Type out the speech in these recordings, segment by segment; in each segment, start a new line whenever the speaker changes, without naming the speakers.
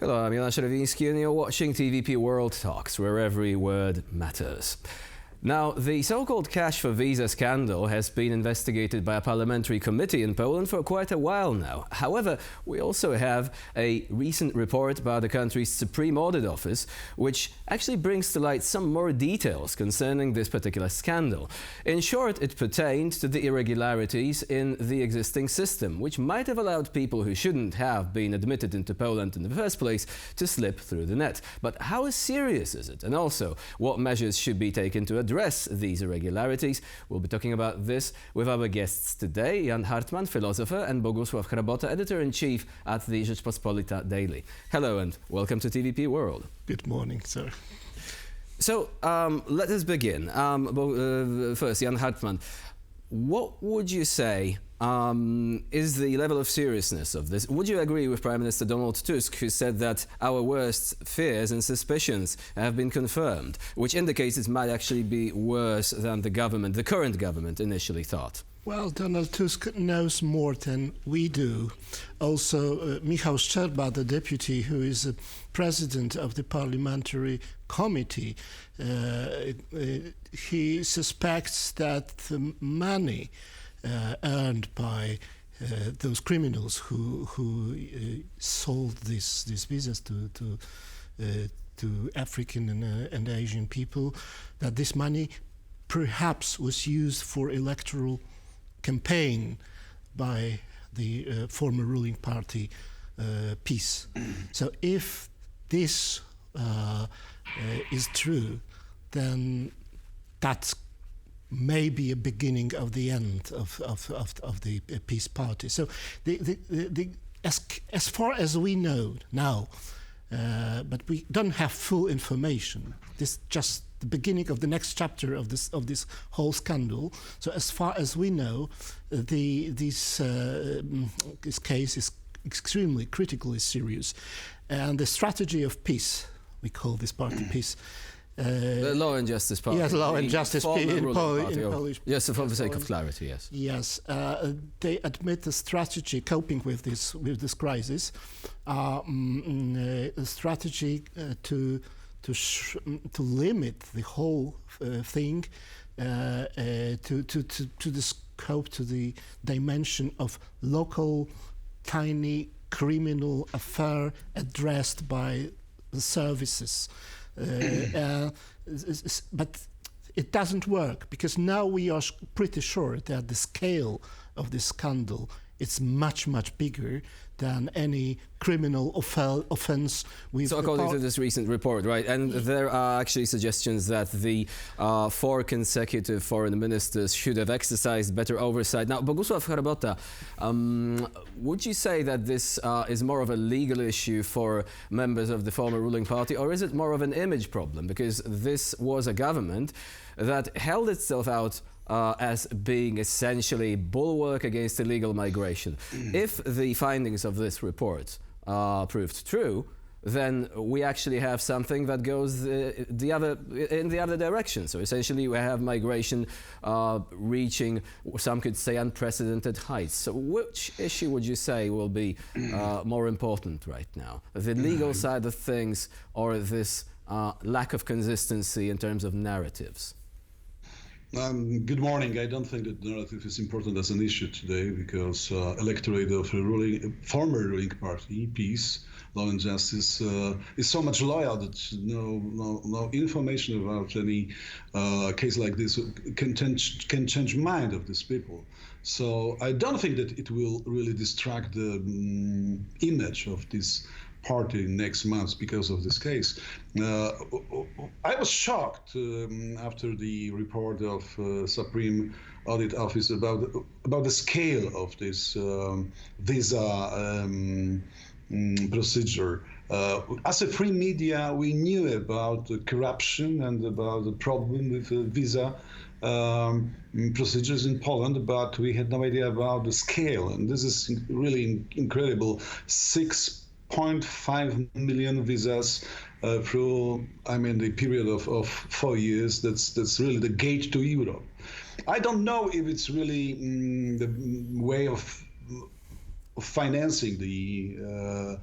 Hello, I'm Jan Hartman and you're watching TVP World Talks, where every word matters. Now, the so-called cash for visa scandal has been investigated by a parliamentary committee in Poland for quite a while now. However, we also have a recent report by the country's Supreme Audit Office, which actually brings to light some more details concerning this particular scandal. In short, it pertained to the irregularities in the existing system, which might have allowed people who shouldn't have been admitted into Poland in the first place to slip through the net. But how serious is it? And also, what measures should be taken to address these irregularities? We'll be talking about this with our guests today, Jan Hartman, philosopher, and Bogusław Chrabota, editor-in-chief at the Rzeczpospolita Daily. Hello and welcome to TVP World.
Good morning, sir.
So let us begin. First, Jan Hartman, what would you say is the level of seriousness of this? Would you agree with Prime Minister Donald Tusk, who said that our worst fears and suspicions have been confirmed, which indicates it might actually be worse than the current government initially thought?
Well, Donald Tusk knows more than we do. Also, Michał Szczerba, the deputy who is the president of the parliamentary committee, he suspects that the money earned by those criminals who sold these visas to African and Asian people, that this money perhaps was used for electoral campaign by the former ruling party, PiS. So if this is true, then that's maybe a beginning of the end of the PiS party. So as far as we know now, but we don't have full information. This just the beginning of the next chapter of this whole scandal. So as far as we know, this case is extremely critically serious, and the strategy of PiS, we call this party PiS.
The Law and Justice Party.
Yes, Law and Justice in Polish.
Yes, for the sake of clarity, yes.
Yes, they admit the strategy coping with this crisis, a strategy to limit the whole thing to the scope, to the dimension of local, tiny criminal affair addressed by the services. But it doesn't work, because now we are pretty sure that the scale of this scandal is much, much bigger than any criminal offense.
So according to this recent report, right, and there are actually suggestions that the 4 consecutive foreign ministers should have exercised better oversight. Now, Bogusław Chrabota, would you say that this is more of a legal issue for members of the former ruling party, or is it more of an image problem? Because this was a government that held itself out as being essentially bulwark against illegal migration. If the findings of this report proved true, then we actually have something that goes in the other direction. So essentially we have migration reaching, some could say, unprecedented heights. So which issue would you say will be more important right now? The legal side of things, or this lack of consistency in terms of narratives?
Good morning. I don't think that narrative is important as an issue today, because electorate of a former ruling party, PiS, Law and Justice, is so much loyal that no information about any case like this can change mind of these people. So I don't think that it will really distract the image of this party next month because of this case. I was shocked after the report of Supreme Audit Office about the scale of this visa procedure. As a free media, we knew about the corruption and about the problem with visa procedures in Poland, but we had no idea about the scale. And this is really incredible. 6.5 million visas through, the period of 4 years. That's really the gate to Europe. I don't know if it's really the way of financing the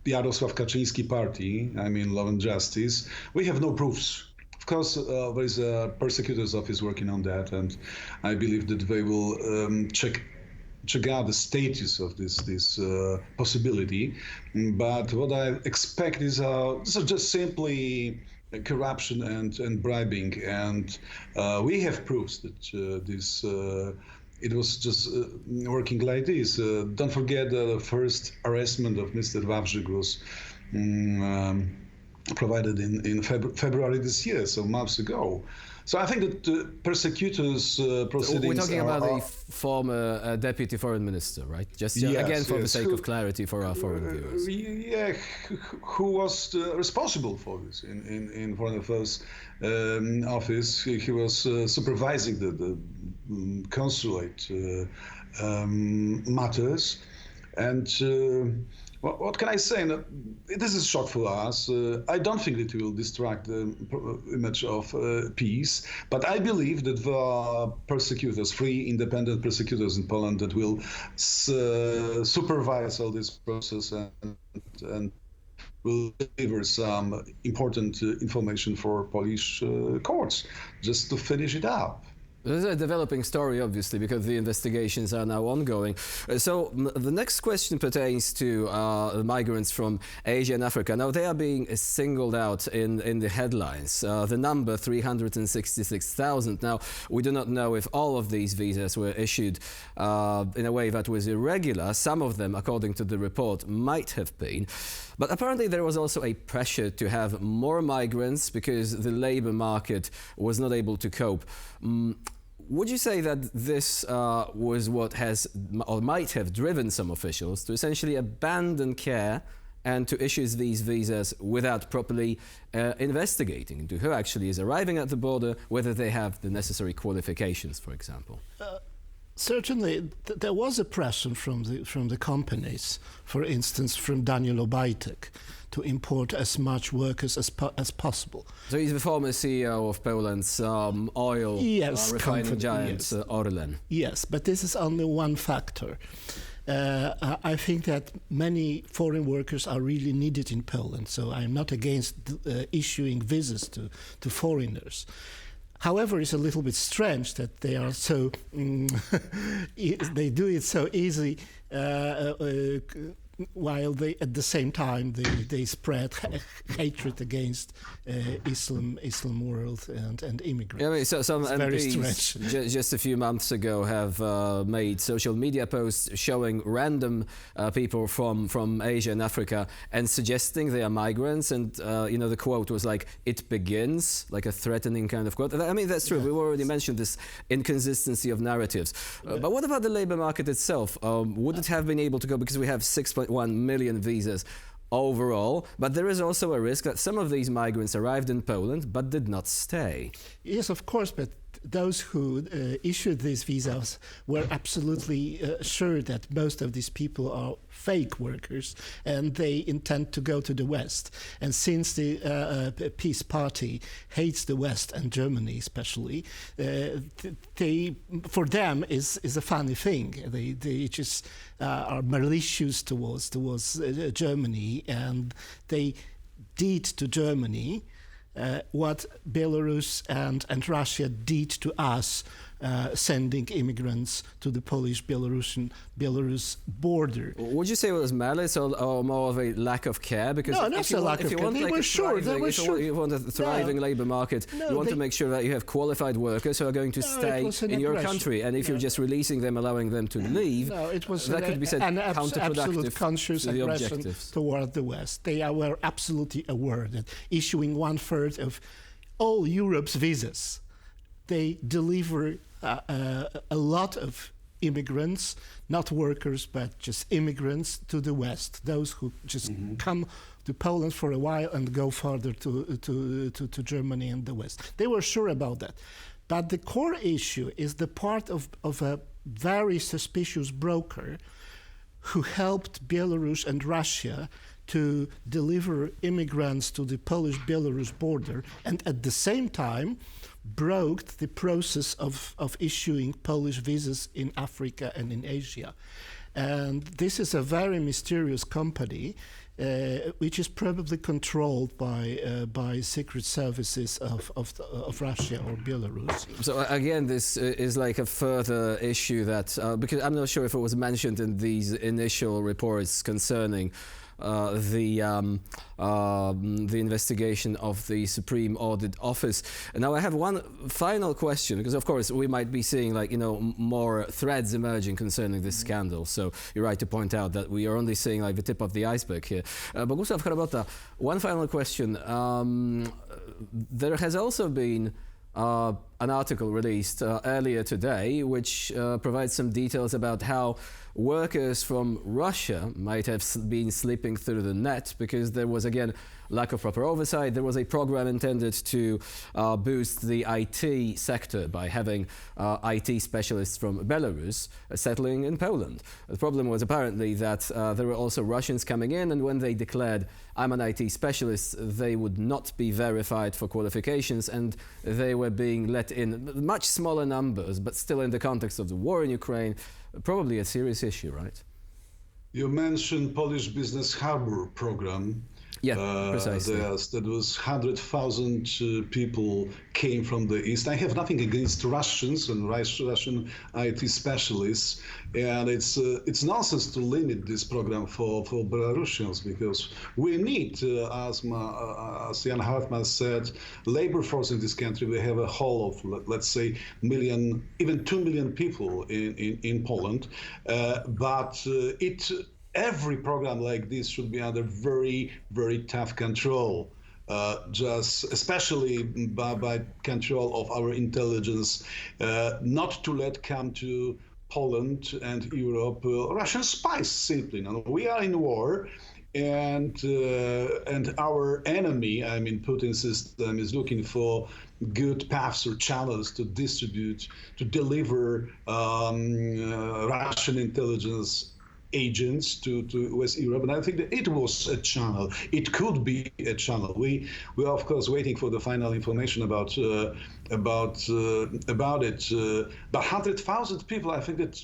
the Jarosław Kaczyński party, I mean Law and Justice, we have no proofs. Of course, there is a prosecutor's office working on that, and I believe that they will check out the status of this possibility. But what I expect is just simply corruption and bribing, and we have proofs that it was just working like this. Don't forget the first arrestment of Mr. Wawrzyk was provided in February this year, so months ago. So I think that the prosecutors' proceedings.
We're talking about the former deputy foreign minister, right? Just again, for the sake of clarity for our foreign viewers.
Yeah, who was responsible for this in Foreign Affairs Office? He was supervising the consulate matters, and. What can I say? This is a shock for us. I don't think it will distract the image of peace, but I believe that there are prosecutors, free, independent prosecutors in Poland that will supervise all this process and will deliver some important information for Polish courts, just to finish it up.
This is a developing story, obviously, because the investigations are now ongoing. So the next question pertains to migrants from Asia and Africa. Now, they are being singled out in the headlines. The number 366,000. Now, we do not know if all of these visas were issued in a way that was irregular. Some of them, according to the report, might have been. But apparently there was also a pressure to have more migrants because the labor market was not able to cope. Would you say that this was what has or might have driven some officials to essentially abandon care and to issue these visas without properly investigating into who actually is arriving at the border, whether they have the necessary qualifications, for example?
Certainly, there was a pressure from the companies, for instance, from Daniel Obajtek, to import as much workers as possible.
So he's the former CEO of Poland's oil refining giant, Orlen.
Yes, but this is only one factor. I think that many foreign workers are really needed in Poland, so I'm not against issuing visas to foreigners. However, it's a little bit strange that they are so they do it so easy, while they at the same time they spread hatred against Islam world and immigrants.
Yeah, I mean, so some
MPs
just a few months ago have made social media posts showing random people from Asia and Africa and suggesting they are migrants, and the quote was like, "It begins," like a threatening kind of quote. I mean, that's true. Yeah. We've already mentioned this inconsistency of narratives. But what about the labor market itself? Would it have been able to go, because we have 6.1 million visas overall, but there is also a risk that some of these migrants arrived in Poland but did not stay.
Yes, of course, but those who issued these visas were absolutely sure that most of these people are fake workers and they intend to go to the West. And since the Peace Party hates the West and Germany especially, for them is a funny thing. They just are malicious towards Germany, and they did to Germany what Belarus and Russia did to us, sending immigrants to the Polish-Belarus border.
Would you say it was malice or more of a lack of care? Because
no, not a lack of care. They were sure.
If you want a thriving labor market, you want to make sure that you have qualified workers who are going to stay in your country. And if you're just releasing them, allowing them to leave,
it was
that could be said
an
counterproductive
absolute conscious
to the
aggression
objectives
toward the West. They were absolutely aware that issuing 1/3 of all Europe's visas, they deliver a lot of immigrants, not workers, but just immigrants to the West, those who just come to Poland for a while and go further to Germany and the West. They were sure about that. But the core issue is the part of a very suspicious broker who helped Belarus and Russia to deliver immigrants to the Polish-Belarus border, and at the same time broke the process of issuing Polish visas in Africa and in Asia. And this is a very mysterious company, which is probably controlled by secret services of Russia or Belarus.
So again, this is like a further issue that, because I'm not sure if it was mentioned in these initial reports concerning the investigation of the Supreme Audit Office. And now I have one final question, because of course we might be seeing, like, you know, more threads emerging concerning this scandal. So you're right to point out that we are only seeing like the tip of the iceberg here. Bogusław Chrabota, one final question. There has also been an article released earlier today which provides some details about how workers from Russia might have been slipping through the net because there was, again, lack of proper oversight. There was a program intended to boost the IT sector by having IT specialists from Belarus settling in Poland. The problem was apparently that there were also Russians coming in, and when they declared, "I'm an IT specialist," they would not be verified for qualifications, and they were being let in much smaller numbers, but still in the context of the war in Ukraine, probably a serious issue, right?
You mentioned Polish Business Harbor program.
Yeah, precisely.
Yes, that was 100,000 people came from the east. I have nothing against Russians and Russian IT specialists, and it's nonsense to limit this program for Belarusians, because we need, as Jan Hartman said, labor force in this country. We have a whole of, let's say, million, even 2 million people in Poland, but every program like this should be under very, very tough control, just especially by control of our intelligence, not to let come to Poland and Europe Russian spies simply. Now, we are in war, and our enemy, I mean Putin's system, is looking for good paths or channels to distribute, to deliver Russian intelligence agents to West Europe, and I think that it was a channel. It could be a channel. We are of course waiting for the final information about it. But 100,000 people, I think that,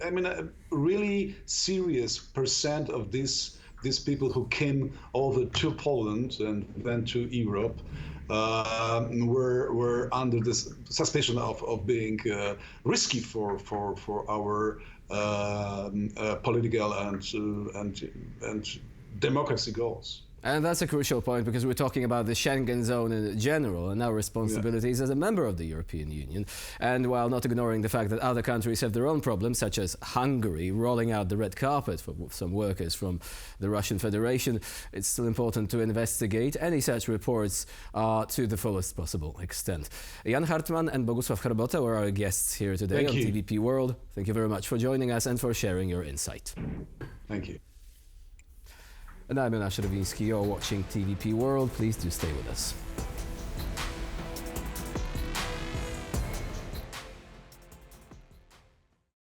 I mean, a really serious percent of these people who came over to Poland and then to Europe were under this suspicion of being risky for our political and democracy goals.
And that's a crucial point, because we're talking about the Schengen zone in general and our responsibilities as a member of the European Union. And while not ignoring the fact that other countries have their own problems, such as Hungary rolling out the red carpet for some workers from the Russian Federation, it's still important to investigate any such reports to the fullest possible extent. Jan Hartman and Bogusław Chrabota were our guests here today on TVP World. Thank you very much for joining us and for sharing your insight.
Thank you.
And I'm Jonasz Rowinski. You're watching TVP World. Please do stay with us.